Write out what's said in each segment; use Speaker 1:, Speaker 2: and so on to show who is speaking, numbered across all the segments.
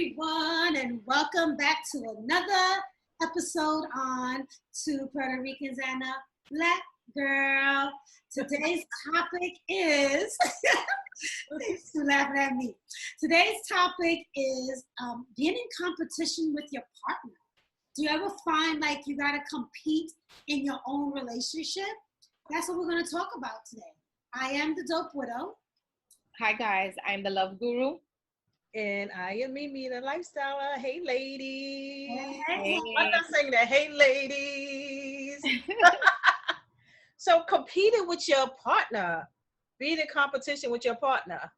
Speaker 1: everyone, and welcome back to another episode on Two Puerto Ricans and a Black Girl. Today's topic is, thanks for laughing at me. Today's topic is being in competition with your partner. Do you ever find like you gotta compete in your own relationship? That's what we're gonna talk about today. I am the Dope Widow.
Speaker 2: Hi guys, I'm the Love Guru.
Speaker 3: And I am Mimi, the lifestyler. Hey, ladies.
Speaker 1: Hey.
Speaker 3: I'm not saying that. Hey, ladies. So competing with your partner, being in competition with your partner.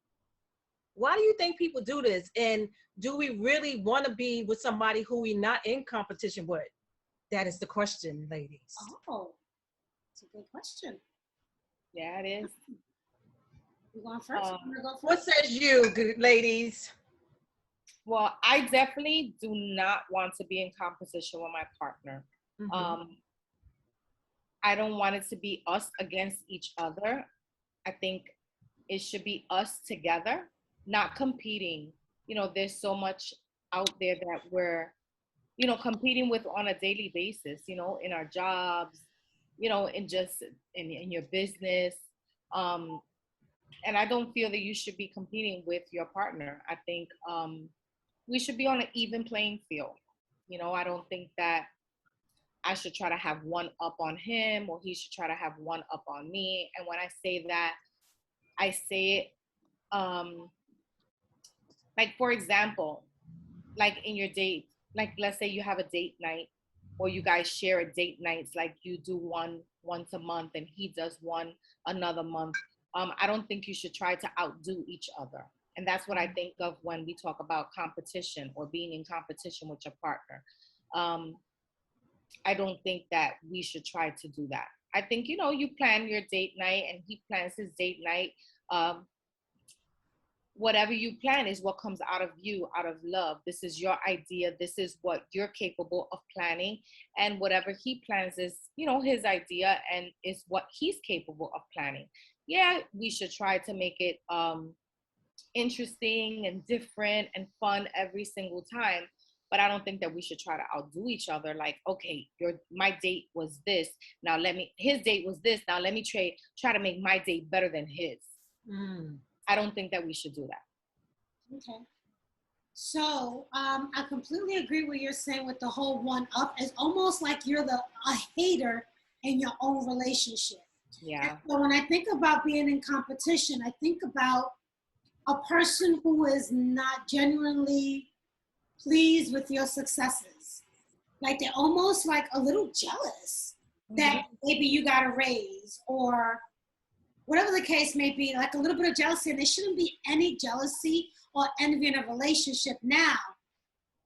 Speaker 3: Why do you think people do this? And do we really want to be with somebody who we're not in competition with? That is the question, ladies.
Speaker 1: Oh, it's a good question.
Speaker 2: Yeah, it is.
Speaker 1: You going first?
Speaker 3: What says you, good ladies?
Speaker 2: Well, I definitely do not want to be in competition with my partner.
Speaker 3: Mm-hmm.
Speaker 2: I don't want it to be us against each other. I think it should be us together, not competing. You know, there's so much out there that we're, competing with on a daily basis, in our jobs, in just in your business. And I don't feel that you should be competing with your partner. I think we should be on an even playing field. I don't think that I should try to have one up on him or he should try to have one up on me. And when I say that, I say it like, for example, like in your date, like let's say you have a date night or you guys share a date nights, like you do one once a month and he does one another month. I don't think you should try to outdo each other. And that's what I think of when we talk about competition or being in competition with your partner. I don't think that we should try to do that. I think, you plan your date night and he plans his date night. Whatever you plan is what comes out of you, out of love. This is your idea. This is what you're capable of planning. And whatever he plans is, his idea and is what he's capable of planning. Yeah, we should try to make it interesting and different and fun every single time. But I don't think that we should try to outdo each other. Like, okay, my date was this. Now his date was this. Now let me try to make my date better than his. I don't think that we should do that.
Speaker 1: Okay. So I completely agree with what you're saying with the whole one up. It's almost like you're a hater in your own relationship.
Speaker 2: Yeah.
Speaker 1: And so when I think about being in competition, I think about a person who is not genuinely pleased with your successes. Like they're almost like a little jealous that maybe you got a raise or whatever the case may be, like a little bit of jealousy. And there shouldn't be any jealousy or envy in a relationship. Now,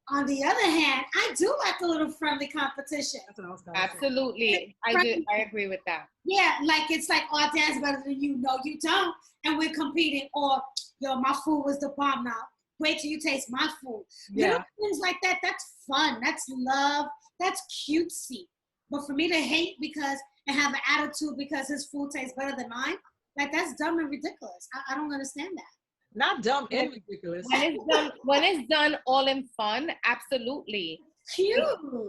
Speaker 1: on the other hand, I do like a little friendly competition.
Speaker 3: That's what I was gonna
Speaker 2: Absolutely. I agree with that.
Speaker 1: Yeah, like it's like, oh, I dance better than you. No, you don't. And we're competing. Or, yo, my food was the bomb now. Wait till you taste my food.
Speaker 3: Yeah.
Speaker 1: Little things like that, that's fun. That's love. That's cutesy. But for me to hate and have an attitude because his food tastes better than mine, like that's dumb and ridiculous. I don't understand that.
Speaker 3: Not dumb and ridiculous.
Speaker 2: When it's done all in fun, absolutely.
Speaker 1: Cute.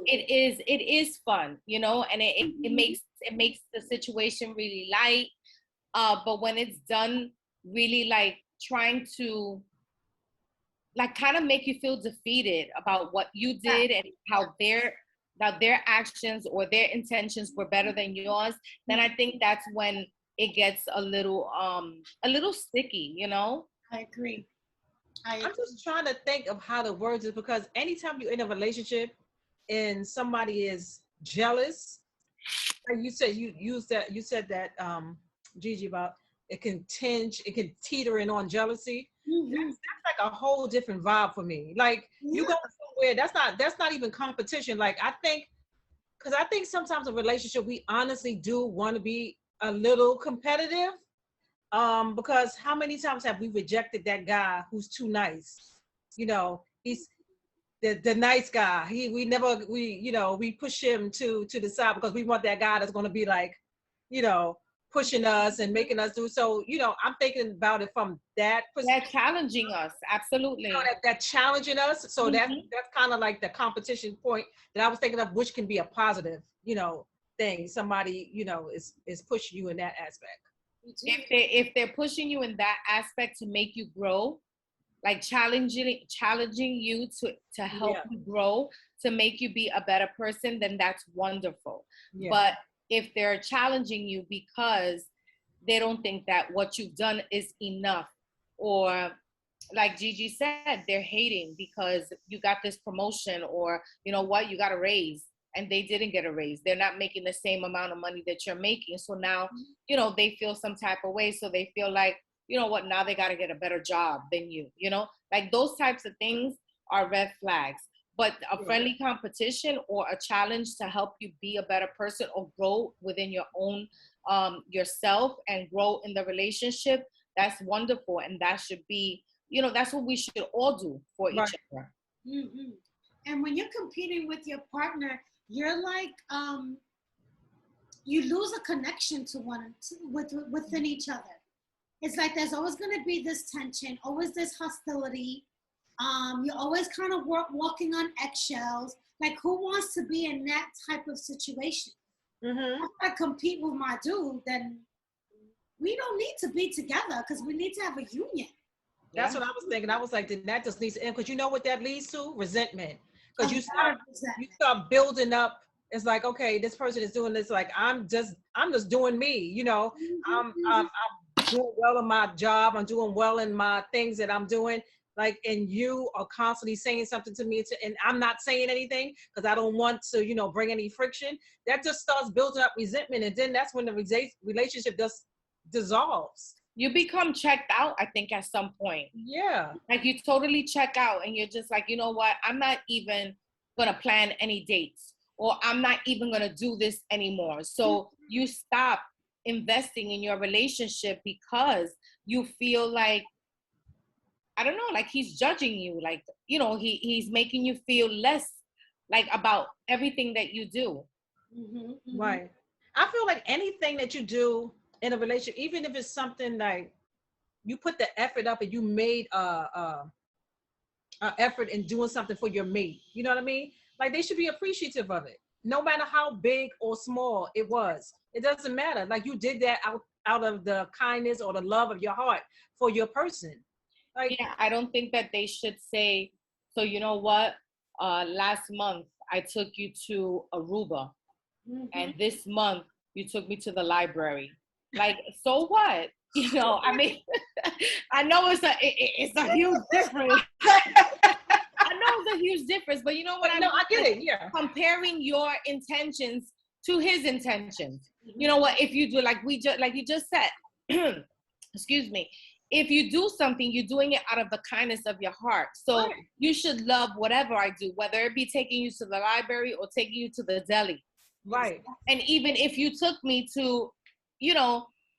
Speaker 2: It is fun, and it makes the situation really light. But when it's done really like trying to like kind of make you feel defeated about what you did and how their actions or their intentions were better than yours, then I think that's when it gets a little sticky,
Speaker 1: I agree.
Speaker 3: I'm just trying to think of how the words is, because anytime you're in a relationship and somebody is jealous, like you said that Gigi, about it can teeter in on jealousy. That's like a whole different vibe for me. Like you go somewhere, that's not even competition. Like I think sometimes in a relationship we honestly do want to be a little competitive. Because how many times have we rejected that guy who's too nice? He's the nice guy. We push him to the side because we want that guy that's going to be like, pushing us and making us do. So, I'm thinking about it from that
Speaker 2: They're
Speaker 3: perspective.
Speaker 2: challenging us. Absolutely.
Speaker 3: That challenging us. So that's
Speaker 2: Mhm.
Speaker 3: kind of like the competition point that I was thinking of, which can be a positive, thing. Somebody, is pushing you in that aspect.
Speaker 2: If they're pushing you in that aspect to make you grow, like challenging you to help
Speaker 3: Yeah.
Speaker 2: you grow, to make you be a better person, then that's wonderful.
Speaker 3: Yeah.
Speaker 2: But if they're challenging you because they don't think that what you've done is enough, or like Gigi said, they're hating because you got this promotion, or you know what, you got a raise and they didn't get a raise. They're not making the same amount of money that you're making. So now, they feel some type of way. So they feel like, you know what, now they got to get a better job than you, like those types of things are red flags. But a friendly competition or a challenge to help you be a better person or grow within your own yourself and grow in the relationship, that's wonderful. And that should be, that's what we should all do for
Speaker 3: Right.
Speaker 2: each other.
Speaker 1: Mm-hmm. And when you're competing with your partner, you're like, you lose a connection to within each other. It's like there's always going to be this tension, always this hostility. You're always kind of walking on eggshells. Like, who wants to be in that type of situation?
Speaker 3: Mm-hmm.
Speaker 1: If I compete with my dude, then we don't need to be together because we need to have a union.
Speaker 3: That's what I was thinking. I was like, then that just needs to end, because you know what that leads to? Resentment.
Speaker 1: A
Speaker 3: Because you
Speaker 1: lot of resentment.
Speaker 3: start building up. It's like, okay, this person is doing this. Like, I'm just doing me. I'm doing well in my job. I'm doing well in my things that I'm doing. Like, and you are constantly saying something to me, and I'm not saying anything because I don't want to, bring any friction. That just starts building up resentment, and then that's when the relationship just dissolves.
Speaker 2: You become checked out, I think, at some point.
Speaker 3: Yeah.
Speaker 2: Like, you totally check out and you're just like, you know what, I'm not even gonna plan any dates, or I'm not even gonna do this anymore. So you stop investing in your relationship because you feel like, I don't know, like he's judging you, like, he's making you feel less, like, about everything that you do.
Speaker 3: Right. I feel like anything that you do in a relationship, even if it's something like you put the effort up and you made a effort in doing something for your mate, you know what I mean? Like, they should be appreciative of it, no matter how big or small it was. It doesn't matter. Like, you did that out of the kindness or the love of your heart for your person. Like,
Speaker 2: Yeah, I don't think that they should say, so you know what, last month I took you to Aruba, and this month you took me to the library. Like, so what? I mean, I know it's a huge difference. I know it's a huge difference, but you know what?
Speaker 3: no, I get it. Yeah.
Speaker 2: Comparing your intentions to his intentions. You know what? If you do, like you just said, excuse me, if you do something, you're doing it out of the kindness of your heart. So you should love whatever I do, whether it be taking you to the library or taking you to the deli.
Speaker 3: Right.
Speaker 2: And even if you took me to,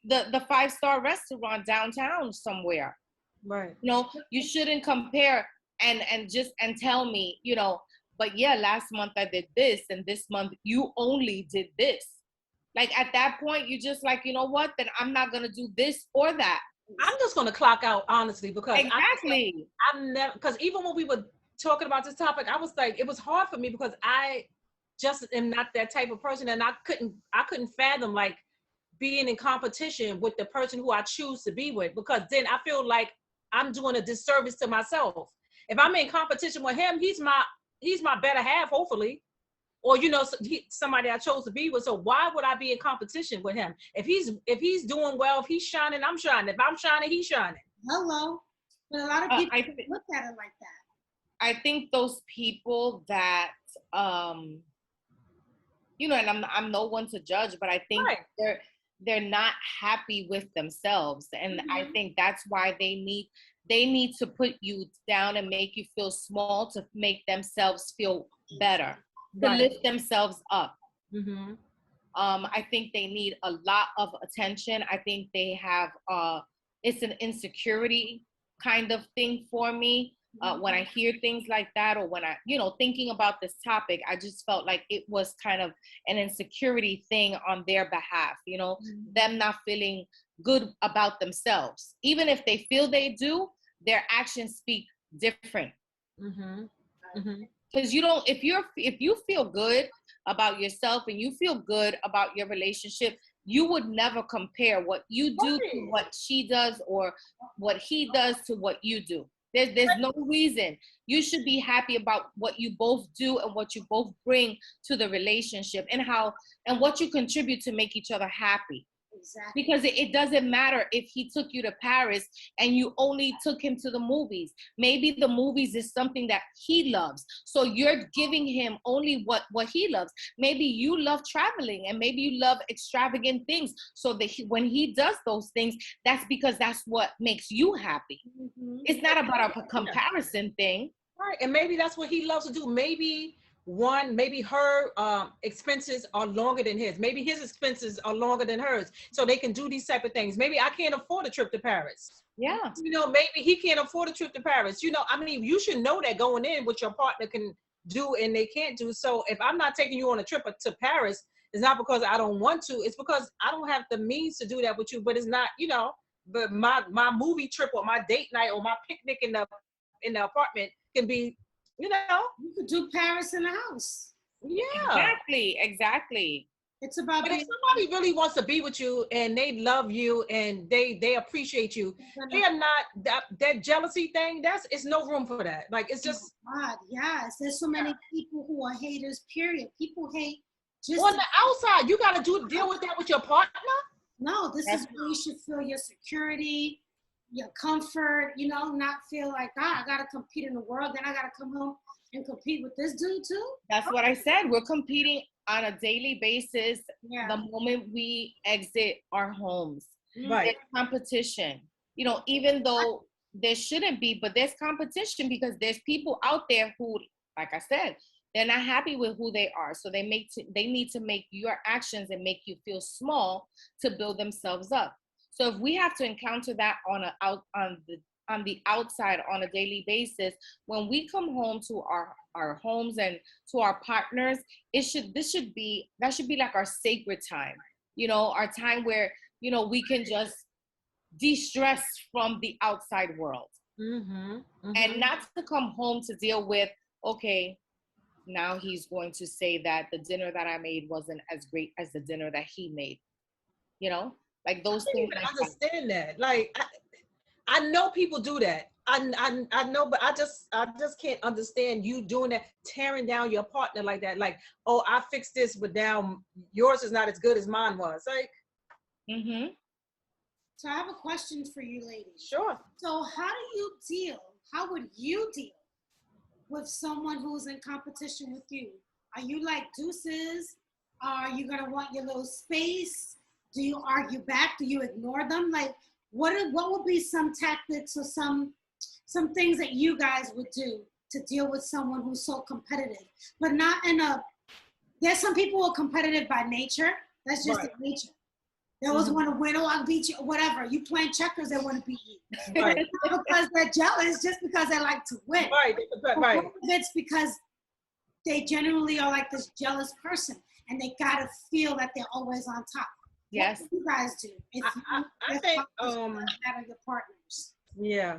Speaker 2: the 5-star restaurant downtown somewhere,
Speaker 3: Right.
Speaker 2: you shouldn't compare and tell me, but yeah, last month I did this, and this month you only did this. Like, at that point, you just like, you know what, then I'm not gonna do this or that.
Speaker 3: I'm just gonna clock out, honestly, because
Speaker 2: exactly.
Speaker 3: I'm never, because even when we were talking about this topic, I was like, it was hard for me because I just am not that type of person, and I couldn't fathom like being in competition with the person who I choose to be with, because then I feel like I'm doing a disservice to myself. If I'm in competition with him, he's my better half, hopefully, or somebody I chose to be with. So why would I be in competition with him? If he's doing well, if he's shining, I'm shining. If I'm shining, he's shining.
Speaker 1: Hello. But a lot of people look at it like that.
Speaker 2: I think those people that and I'm no one to judge, but I think they're not happy with themselves, and I think that's why they need to put you down and make you feel small to make themselves feel better, to lift themselves up. I think they need a lot of attention. I think they have it's an insecurity kind of thing for me. When I hear things like that, or when I, thinking about this topic, I just felt like it was kind of an insecurity thing on their behalf, them not feeling good about themselves. Even if they feel they do, their actions speak different. Because if you feel good about yourself and you feel good about your relationship, you would never compare what you do to what she does, or what he does to what you do. There's no reason. You should be happy about what you both do and what you both bring to the relationship, and what you contribute to make each other happy.
Speaker 1: Exactly.
Speaker 2: Because it doesn't matter if he took you to Paris and you only took him to the movies. Maybe the movies is something that he loves, so you're giving him only what he loves. Maybe you love traveling, and maybe you love extravagant things, so that when he does those things, that's because that's what makes you happy. It's not about a comparison thing.
Speaker 3: Right, and maybe that's what he loves to do. Maybe her expenses are longer than his. Maybe his expenses are longer than hers, so they can do these type of things. Maybe I can't afford a trip to Paris.
Speaker 2: Yeah.
Speaker 3: Maybe he can't afford a trip to Paris. I mean, you should know that going in, what your partner can do and they can't do. So if I'm not taking you on a trip to Paris, it's not because I don't want to. It's because I don't have the means to do that with you. But it's not, but my movie trip or my date night or my picnic in the apartment can be,
Speaker 1: you could do Paris in the house.
Speaker 3: Yeah.
Speaker 2: Exactly.
Speaker 1: It's about.
Speaker 3: But if somebody really wants to be with you and they love you and they appreciate you, they are not that jealousy thing. It's no room for that. Like, it's just.
Speaker 1: God, yes. There's so many people who are haters. Period. People hate just
Speaker 3: on the outside. You got to deal with that with your partner.
Speaker 1: No, this is where you should feel your security, your comfort, not feel like, I got to compete in the world. Then I got to come home and compete with this dude too.
Speaker 2: That's what I said. We're competing on a daily basis.
Speaker 1: Yeah.
Speaker 2: The moment we exit our homes,
Speaker 3: right.
Speaker 2: There's competition, even though there shouldn't be, but there's competition because there's people out there who, like I said, they're not happy with who they are. So they need to make your actions and make you feel small to build themselves up. So if we have to encounter that on the outside on a daily basis, when we come home to our homes and to our partners, that should be like our sacred time, our time where, we can just de-stress from the outside world. And not to come home to deal with, okay, now he's going to say that the dinner that I made wasn't as great as the dinner that he made. Like those things.
Speaker 3: I understand that. Like, I know people do that. I know, but I just can't understand you doing that, tearing down your partner like that. Like, oh, I fixed this, but now yours is not as good as mine was. Like.
Speaker 1: So I have a question for you, ladies.
Speaker 3: Sure.
Speaker 1: So how would you deal with someone who's in competition with you? Are you like deuces? Are you gonna want your little space? Do you argue back? Do you ignore them? Like, what would be some tactics or some things that you guys would do to deal with someone who's so competitive, but not there's some people who are competitive by nature. That's just their nature. They always want to win, I'll beat you, whatever. You playing checkers, they want to beat you.
Speaker 3: Right.
Speaker 1: Not because they're jealous, just because they like to win.
Speaker 3: Right.
Speaker 1: It's because they genuinely are like this jealous person, and they gotta feel that they're always on top.
Speaker 2: Yes.
Speaker 1: What do you guys do?
Speaker 3: I think
Speaker 1: out of your partners.
Speaker 3: Yeah.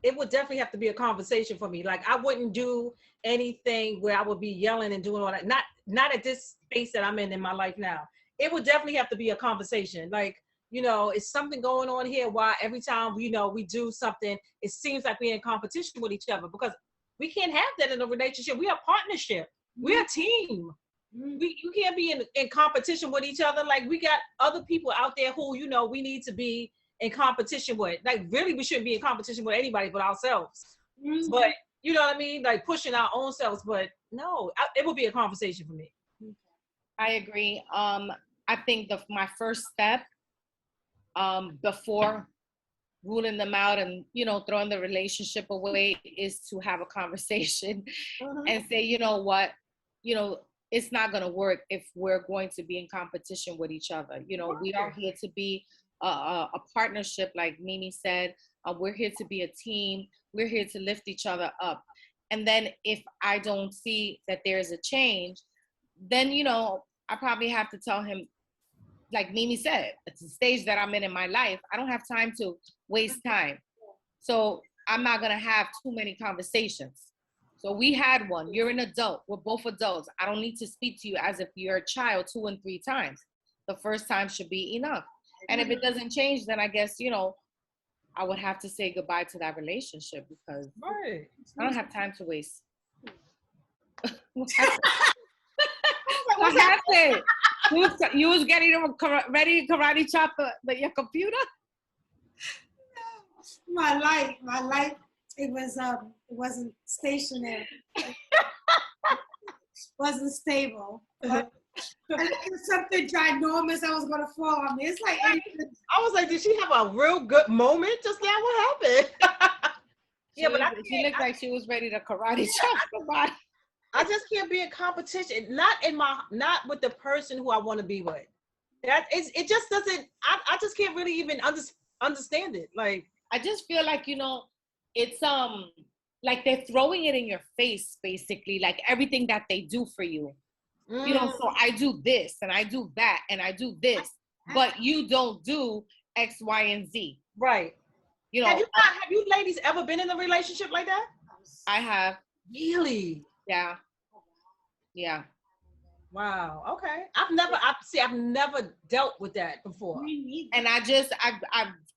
Speaker 3: It would definitely have to be a conversation for me. Like, I wouldn't do anything where I would be yelling and doing all that. Not at this space that I'm in my life now. It would definitely have to be a conversation. Like, is something going on here? Why every time we do something, it seems like we're in competition with each other? Because we can't have that in a relationship. We are partnership. We're a team. You can't be in competition with each other. Like, we got other people out there who, we need to be in competition with. Like, really, we shouldn't be in competition with anybody but ourselves. But, you know what I mean? Like, pushing our own selves. But no, it would be a conversation for me.
Speaker 2: I agree. I think my first step before ruling them out and, throwing the relationship away is to have a conversation and say, you know what, it's not going to work if we're going to be in competition with each other. We are here to be a partnership, like Mimi said. We're here to be a team. We're here to lift each other up. And then if I don't see that there's a change, then, you know, I probably have to tell him, like Mimi said, it's the stage that I'm in my life. I don't have time to waste time. So I'm not going to have too many conversations. So we had one. You're an adult. We're both adults. I don't need to speak to you as if you're a child 2 and 3 times. The first time should be enough. And if it doesn't change, then I guess, you know, I would have to say goodbye to that relationship because I don't have time to waste. What happened? You was getting ready to karate chop your computer?
Speaker 1: My life, it wasn't stationary. It wasn't stable. But it was something ginormous I was gonna fall on me. It's like
Speaker 3: I was like, did she have a real good moment just now? What happened?
Speaker 2: She looked like she was ready to karate chop somebody.
Speaker 3: I just can't be in competition. Not with the person who I want to be with. It just doesn't. I just can't really even understand it. Like,
Speaker 2: I just feel like, you know, it's like they're throwing it in your face, basically, like everything that they do for you. You know, so I do this and I do that and I do this, but you don't do X, Y, and Z.
Speaker 3: Right.
Speaker 2: You know,
Speaker 3: have you ladies ever been in a relationship like that?
Speaker 2: I have.
Speaker 3: Really?
Speaker 2: Yeah. Yeah.
Speaker 3: Wow. Okay. I've never dealt with that before.
Speaker 2: And I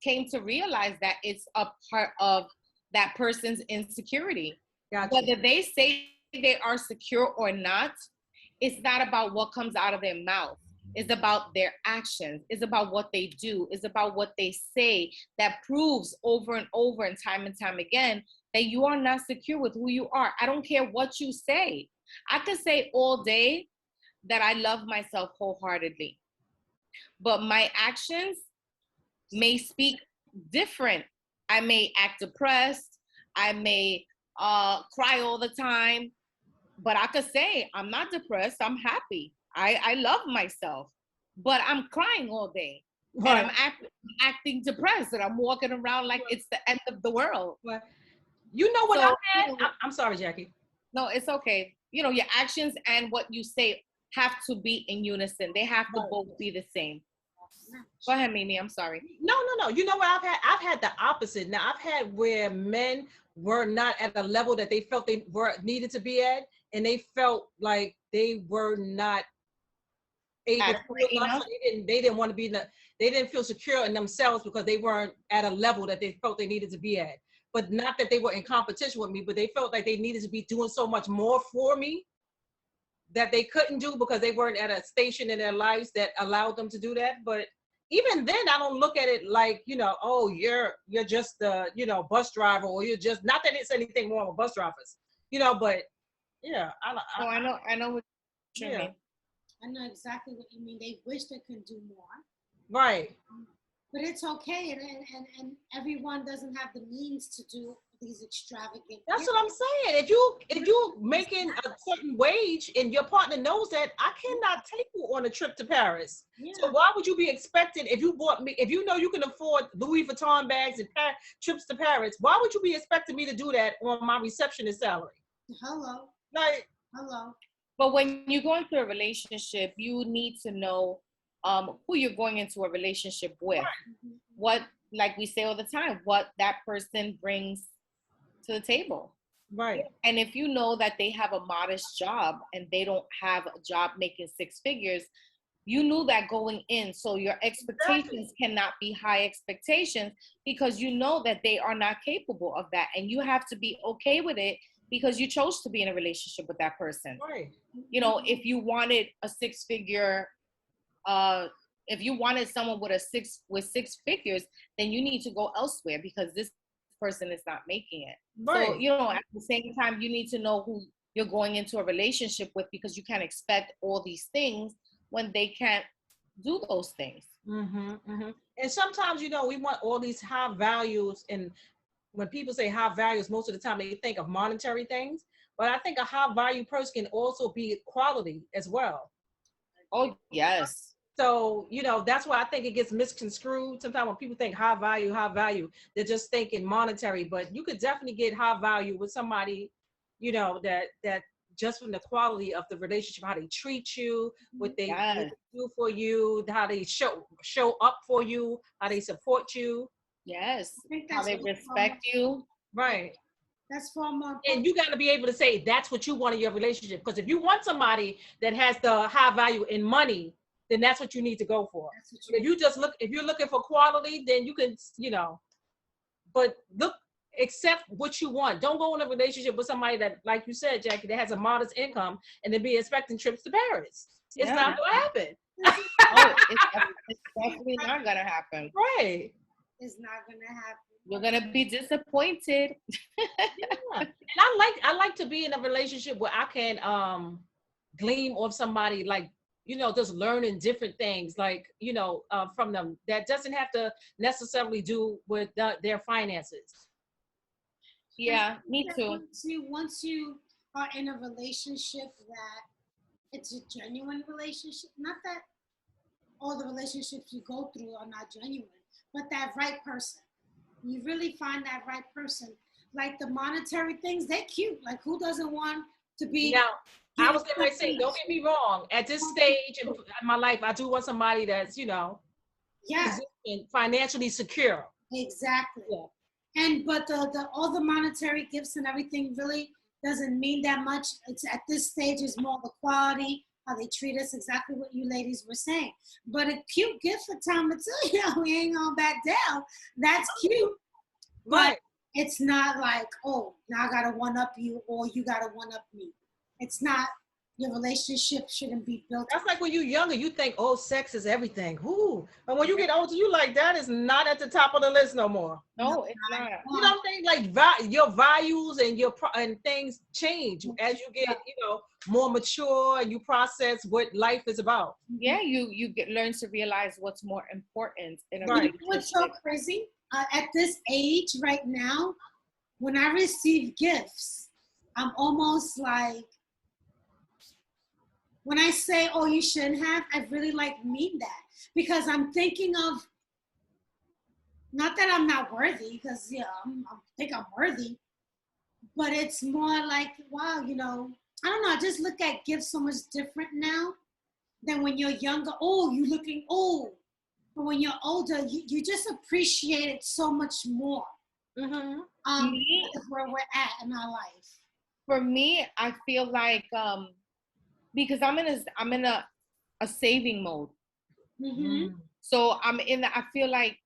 Speaker 2: came to realize that it's a part of that person's insecurity.
Speaker 3: Gotcha.
Speaker 2: Whether they say they are secure or not, it's not about what comes out of their mouth. It's about their actions. It's about what they do. It's about what they say that proves over and over and time again that you are not secure with who you are. I don't care what you say. I could say all day that I love myself wholeheartedly, but my actions may speak different. I may act depressed. I may cry all the time, but I could say I'm not depressed. I'm happy. I love myself, but I'm crying all day. Right. And I'm acting depressed and I'm walking around like it's the end of the world.
Speaker 3: Right. You know what I had? You know, I'm sorry, Jackie.
Speaker 2: No, it's okay. You know, your actions and what you say have to be in unison. They have to both be the same. Go ahead, Mimi. I'm sorry.
Speaker 3: No. You know what I've had the opposite. Now I've had where men were not at a level that they felt they were needed to be at, and they felt like they were not able to. They didn't want to be. They didn't feel secure in themselves because they weren't at a level that they felt they needed to be at. But not that they were in competition with me, but they felt like they needed to be doing so much more for me that they couldn't do because they weren't at a station in their lives that allowed them to do that. But even then, I don't look at it like, you know, oh, you're just the, you know, bus driver, or you're just, not that it's anything wrong with bus drivers, you know, but yeah.
Speaker 2: I know what you mean.
Speaker 1: I know exactly what you mean. They wish they could do more.
Speaker 3: Right.
Speaker 1: But it's okay, and everyone doesn't have the means to do these extravagant.
Speaker 3: That's what I'm saying. If you making a certain wage and your partner knows that, I cannot take you on a trip to Paris. Yeah. So why would you be expecting, if you know you can afford Louis Vuitton bags and trips to Paris, why would you be expecting me to do that on my receptionist salary?
Speaker 1: Hello.
Speaker 3: Like,
Speaker 1: hello.
Speaker 2: But when you go into a relationship, you need to know who you're going into a relationship with. Right. What, like we say all the time, what that person brings to the table.
Speaker 3: Right.
Speaker 2: And if you know that they have a modest job and they don't have a job making 6 figures, you knew that going in. So your expectations cannot be high expectations because you know that they are not capable of that. And you have to be okay with it because you chose to be in a relationship with that person.
Speaker 3: Right.
Speaker 2: You know, if you wanted a 6-figure, if you wanted someone with 6 figures, then you need to go elsewhere because this person is not making it. Right. So, you know, at the same time, you need to know who you're going into a relationship with because you can't expect all these things when they can't do those things.
Speaker 3: Mm-hmm, mm-hmm. And sometimes, you know, we want all these high values, and when people say high values, most of the time they think of monetary things, but I think a high value person can also be quality as well.
Speaker 2: Oh, yes.
Speaker 3: So, you know, that's why I think it gets misconstrued. Sometimes when people think high value, they're just thinking monetary, but you could definitely get high value with somebody, you know, that just from the quality of the relationship, how they treat you, what they
Speaker 2: Yes.
Speaker 3: do for you, how they show up for you, how they support you.
Speaker 2: Yes.
Speaker 1: I think
Speaker 2: How
Speaker 1: that's
Speaker 2: they
Speaker 1: far more,
Speaker 2: respect you.
Speaker 3: Right.
Speaker 1: that's far more
Speaker 3: And
Speaker 1: important.
Speaker 3: you got to be able to say that's what you want in your relationship. Because if you want somebody that has the high value in money, then that's what you need to go for.
Speaker 1: That's what
Speaker 3: But if you just look, if you're looking for quality, then you can, you know, but look, accept what you want. Don't go in a relationship with somebody that, like you said, Jackie, that has a modest income and then be expecting trips to Paris. It's
Speaker 2: Yeah.
Speaker 3: not going to happen.
Speaker 2: Oh, it's definitely not gonna happen.
Speaker 3: Right.
Speaker 1: It's not gonna happen.
Speaker 2: You're gonna be disappointed.
Speaker 3: Yeah. And I like to be in a relationship where I can glean off somebody, like, you know, just learning different things, like, you know, from them, that doesn't have to necessarily do with their finances.
Speaker 2: Yeah, me
Speaker 1: That
Speaker 2: too.
Speaker 1: once you are in a relationship that it's a genuine relationship, not that all the relationships you go through are not genuine, but that right person. You really find that right person. Like the monetary things, they're cute. Like who doesn't want to be
Speaker 3: Now, I
Speaker 1: getting
Speaker 3: was going to say, don't get me wrong. At this stage in my life, I do want somebody that's, you know,
Speaker 1: yeah,
Speaker 3: financially secure.
Speaker 1: exactly.
Speaker 3: Yeah.
Speaker 1: And but the all the monetary gifts and everything really doesn't mean that much. It's at this stage is more the quality, how they treat us, exactly what you ladies were saying. But a cute gift for Tom Matilda, we ain't gonna back down. That's cute, but
Speaker 3: Right.
Speaker 1: it's not like, oh, now I gotta one up you or you gotta one up me. It's not. Your relationship shouldn't be built.
Speaker 3: That's like when you're younger, you think, oh, sex is everything. Ooh. And when you get older, you like, that is not at the top of the list no more.
Speaker 2: No, it's not.
Speaker 3: You know what I'm saying? Like your values and and things change as you get, you know, more mature and you process what life is about.
Speaker 2: Yeah, you learn to realize what's more important in a
Speaker 3: Right.
Speaker 1: You know what's so
Speaker 2: relationship.
Speaker 1: crazy? At this age right now, when I receive gifts, I'm almost like, when I say, oh, you shouldn't have, I really like mean that. Because I'm thinking of, not that I'm not worthy, because yeah, I think I'm worthy, but it's more like, wow, you know, I don't know, I just look at gifts so much different now than when you're younger. Oh, you looking old. But when you're older, you just appreciate it so much more.
Speaker 2: Me,
Speaker 1: That's where we're at in our life.
Speaker 2: for me, I feel like because I'm in a saving mode.
Speaker 1: Mm-hmm.
Speaker 2: So I feel like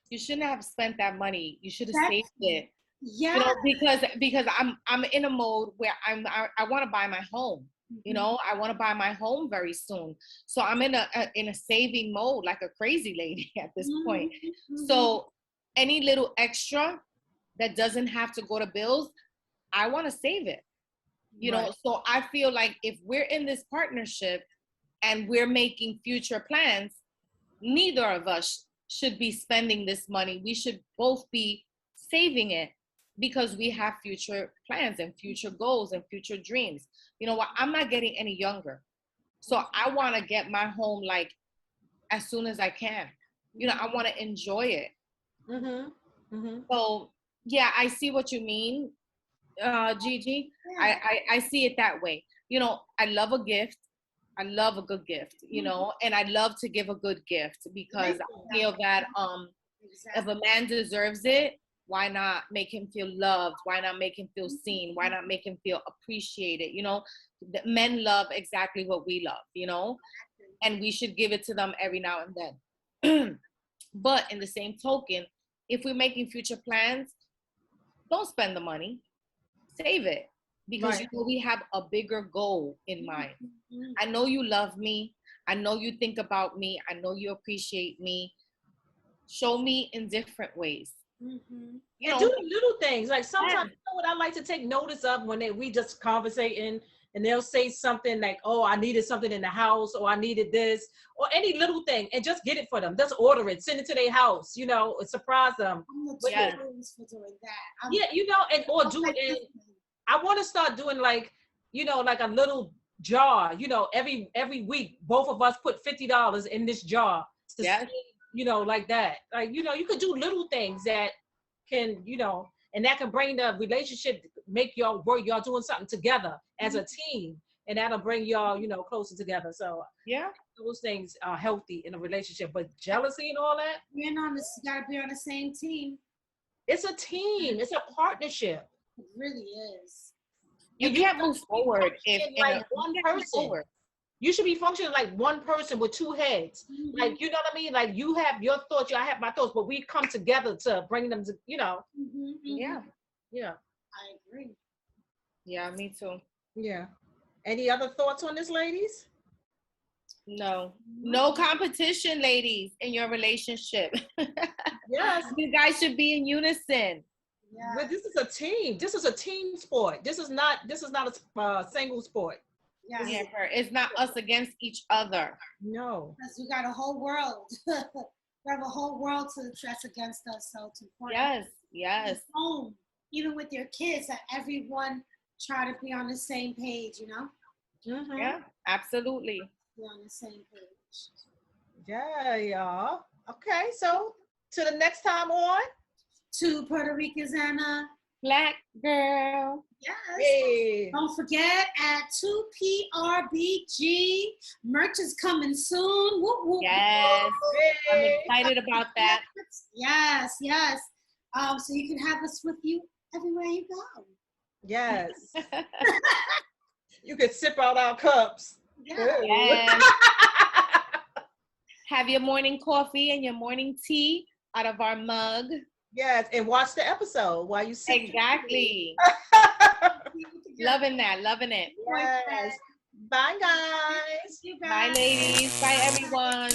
Speaker 2: you shouldn't have spent that money. You should have saved it.
Speaker 1: Yeah.
Speaker 2: You know, because I'm in a mode where I want to buy my home. You know, I want to buy my home very soon. So I'm in a saving mode, like a crazy lady at this point.
Speaker 1: Mm-hmm.
Speaker 2: So any little extra that doesn't have to go to bills, I want to save it. You know, so I feel like if we're in this partnership and we're making future plans, neither of us should be spending this money. We should both be saving it because we have future plans and future goals and future dreams. You know what? I'm not getting any younger. So I want to get my home like as soon as I can. You know, I want to enjoy it. So yeah, I see what you mean, Gigi.
Speaker 1: Yeah.
Speaker 2: I see it that way. You know, I love a gift. I love a good gift, you know, and I love to give a good gift because I feel that if a man deserves it, why not make him feel loved? Why not make him feel seen? Why not make him feel appreciated? You know, men love exactly what we love, you know, and we should give it to them every now and then. But in the same token, if we're making future plans, don't spend the money, save it, because you know we have a bigger goal in mind. I know you love me. I know you think about me. I know you appreciate me. Show me in different ways.
Speaker 3: You know, do little things. Like sometimes, you know what I like to take notice of when we just conversating and they'll say something like, oh, I needed something in the house, or I needed this, or any little thing, and just get it for them. Just order it, send it to their house, you know, surprise them.
Speaker 1: Yeah, doing that.
Speaker 3: Yeah, you know, and or do it. And I want to start doing like, you know, like a little jar. Every week, both of us put $50 in this jar to
Speaker 2: Yes.
Speaker 3: save, like that. Like, you could do little things that can, and that can bring the relationship, make y'all work, y'all doing something together as a team, and that'll bring y'all, closer together. So
Speaker 2: Yeah.
Speaker 3: those things are healthy in a relationship, but jealousy and all that,
Speaker 1: You gotta be on the same team.
Speaker 3: it's a team, it's a partnership.
Speaker 1: It really is.
Speaker 2: You can't move forward if
Speaker 3: like one person. You should be functioning like one person with two heads.
Speaker 1: Mm-hmm.
Speaker 3: Like, you know what I mean? Like, you have your thoughts, I have my thoughts, but we come together to bring them to,
Speaker 1: Mm-hmm.
Speaker 2: Yeah.
Speaker 3: Yeah.
Speaker 1: I agree.
Speaker 2: Yeah, me too.
Speaker 3: Yeah. Any other thoughts on this, ladies?
Speaker 2: No competition, ladies, in your relationship.
Speaker 3: Yes.
Speaker 2: You guys should be in unison.
Speaker 1: Yeah.
Speaker 3: But this is a team. This is a team sport. This is not a single sport.
Speaker 1: Yes.
Speaker 2: Yeah, it's not us against each other.
Speaker 3: No.
Speaker 1: Because we got a whole world. We have a whole world that's against us. So it's important.
Speaker 2: Yes.
Speaker 1: Home, even with your kids, that everyone try to be on the same page,
Speaker 3: Mm-hmm.
Speaker 2: Yeah, absolutely.
Speaker 1: Be on the same page.
Speaker 3: Yeah, y'all. Okay, so to the next time on.
Speaker 1: To Puerto Ricans and
Speaker 2: Black Girl.
Speaker 1: yes.
Speaker 3: Hey.
Speaker 1: Don't forget at 2PRBG. Merch is coming soon. Whoop, whoop,
Speaker 2: Yes.
Speaker 1: whoop.
Speaker 2: I'm excited about that.
Speaker 1: Yes. So you can have us with you everywhere you go.
Speaker 3: Yes. You can sip out our cups.
Speaker 1: Yeah.
Speaker 2: Yes. Have your morning coffee and your morning tea out of our mug.
Speaker 3: Yes, and watch the episode while you sip.
Speaker 2: Exactly. Loving it.
Speaker 3: Yes. Bye, guys.
Speaker 1: You
Speaker 2: Bye,
Speaker 1: guys.
Speaker 2: ladies. Bye, everyone.